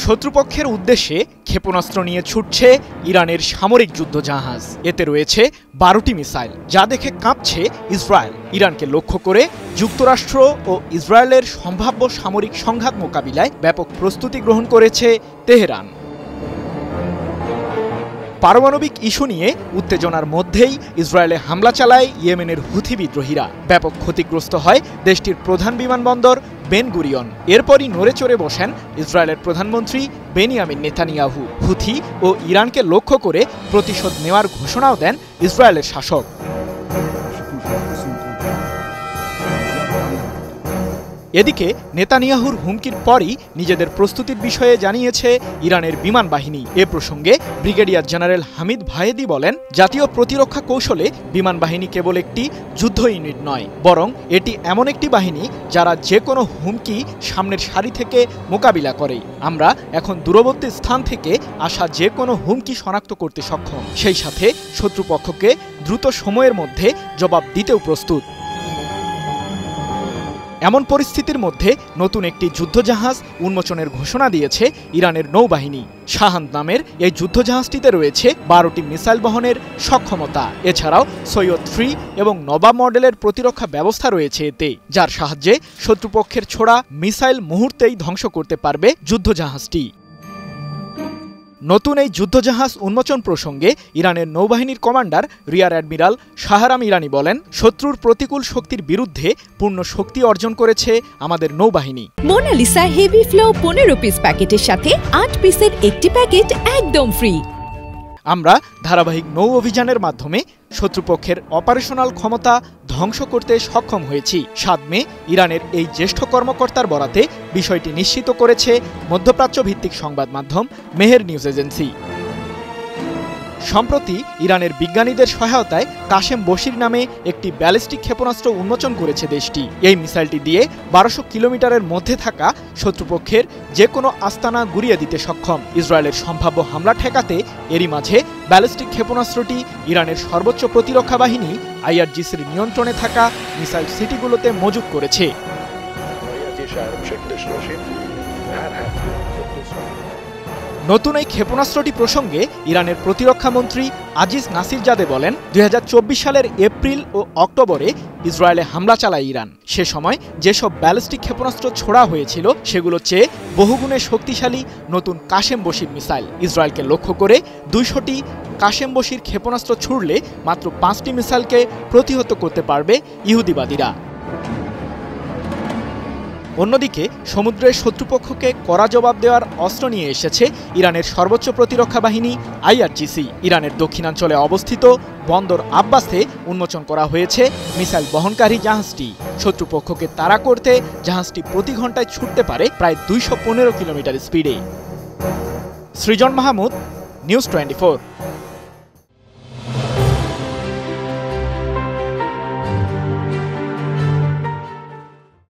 শত্রুপক্ষের উদ্দেশ্যে ক্ষেপণাস্ত্র নিয়ে ছুটছে ইরানের সামরিক যুদ্ধজাহাজ। এতে রয়েছে 12টি মিসাইল, যা দেখে কাঁপছে ইসরায়েল। ইরানকে লক্ষ্য করে যুক্তরাষ্ট্র ও ইসরায়েলের সম্ভাব্য সামরিক সংঘাত মোকাবিলায় ব্যাপক প্রস্তুতি গ্রহণ করেছে তেহরান। পারমাণবিক ইস্যু নিয়ে উত্তেজনার মধ্যেই ইসরায়েলে হামলা চালায় ইয়েমেনের হুথি বিদ্রোহীরা। ব্যাপক ক্ষতিগ্রস্ত হয় দেশটির প্রধান বিমানবন্দর বেন গুরিয়ন। এরপরই নড়ে চড়ে বসেন ইসরায়েলের প্রধানমন্ত্রী বেনিয়ামিন নেতানিয়াহু। হুথি ও ইরানকে লক্ষ্য করে প্রতিশোধ নেওয়ার ঘোষণাও দেন ইসরায়েলের শাসক। এদিকে নেতানিয়াহুর হুমকির পরই নিজেদের প্রস্তুতির বিষয়ে জানিয়েছে ইরানের বিমান বাহিনী। এ প্রসঙ্গে ব্রিগেডিয়ার জেনারেল হামিদ ভায়েদি বলেন, জাতীয় প্রতিরক্ষা কৌশলে বিমান বাহিনী কেবল একটি যুদ্ধ ইউনিট নয়, বরং এটি এমন একটি বাহিনী যারা যে কোনো হুমকি সামনের সারি থেকে মোকাবিলা করে। আমরা এখন দূরবর্তী স্থান থেকে আসা যে কোনো হুমকি শনাক্ত করতে সক্ষম, সেই সাথে শত্রুপক্ষকে দ্রুত সময়ের মধ্যে জবাব দিতেও প্রস্তুত। এমন পরিস্থিতির মধ্যে নতুন একটি যুদ্ধজাহাজ উন্মোচনের ঘোষণা দিয়েছে ইরানের নৌবাহিনী। শাহান নামের এই যুদ্ধজাহাজটিতে রয়েছে 12টি মিসাইল বহনের সক্ষমতা। এছাড়াও সৈয়দ 3 এবং নবাব মডেলের প্রতিরক্ষা ব্যবস্থা রয়েছে এতে, যার সাহায্যে শত্রুপক্ষের ছোড়া মিসাইল মুহূর্তেই ধ্বংস করতে পারবে যুদ্ধজাহাজটি। নতুন এই যুদ্ধজাহাজ উন্মোচন প্রসঙ্গে ইরানের নৌবাহিনীর কমান্ডার রিয়ার অ্যাডমিরাল শাহরাম ইরানি বলেন, শত্রুর প্রতিকূল শক্তির বিরুদ্ধে পূর্ণ শক্তি অর্জন করেছে আমাদের নৌবাহিনী। মোনালিসা হেভি ফ্লো 15 পিস প্যাকেটের সাথে 8 পিসের একটি প্যাকেট একদম ফ্রি। আমরা ধারাবাহিক নৌ অভিযানের মাধ্যমে শত্রুপক্ষের অপারেশনাল ক্ষমতা ধ্বংস করতে সক্ষম হয়েছি। 7 মে ইরানের এই জ্যেষ্ঠ কর্মকর্তার বরাতে বিষয়টি নিশ্চিত করেছে মধ্যপ্রাচ্য ভিত্তিক সংবাদ মাধ্যম মেহের নিউজ এজেন্সি। সম্প্রতি ইরানের বিজ্ঞানীদের সহায়তায় কাশেম বশির নামে একটি ব্যালিস্টিক ক্ষেপণাস্ত্র উন্মোচন করেছে দেশটি। এই মিসাইলটি দিয়ে 1200 কিলোমিটারের মধ্যে থাকা শত্রুপক্ষের যে কোনো আস্তানা গুড়িয়ে দিতে সক্ষম। ইসরায়েলের সম্ভাব্য হামলা ঠেকাতে এরই মাঝে ব্যালিস্টিক ক্ষেপণাস্ত্রটি ইরানের সর্বোচ্চ প্রতিরক্ষা বাহিনী IRGCর নিয়ন্ত্রণে থাকা মিসাইল সিটিগুলোতে মজুত করেছে। নতুন এই ক্ষেপণাস্ত্রটি প্রসঙ্গে ইরানের প্রতিরক্ষা মন্ত্রী আজিজ নাসিরজাদে বলেন, 2024 সালের এপ্রিল ও অক্টোবরে ইসরায়েলে হামলা চালায় ইরান। সে সময় যেসব ব্যালিস্টিক ক্ষেপণাস্ত্র ছোড়া হয়েছিল সেগুলো চেয়ে বহুগুণে শক্তিশালী নতুন কাশেম বশির মিসাইল। ইসরায়েলকে লক্ষ্য করে 200টি কাশেম বশির ক্ষেপণাস্ত্র ছুড়লে মাত্র 5টি মিসাইলকে প্রতিহত করতে পারবে ইহুদিবাদীরা। অন্যদিকে সমুদ্রের শত্রুপক্ষকে কড়া জবাব দেওয়ার অস্ত্র নিয়ে এসেছে ইরানের সর্বোচ্চ প্রতিরক্ষা বাহিনী IRGC। ইরানের দক্ষিণাঞ্চলে অবস্থিত বন্দর আব্বাসে উন্মোচন করা হয়েছে মিসাইল বহনকারী জাহাজটি। শত্রুপক্ষকে তাড়া করতে জাহাজটি প্রতি ঘন্টায় ছুটতে পারে প্রায় 215 কিলোমিটার স্পিডে। সৃজন মাহমুদ, নিউজ 24।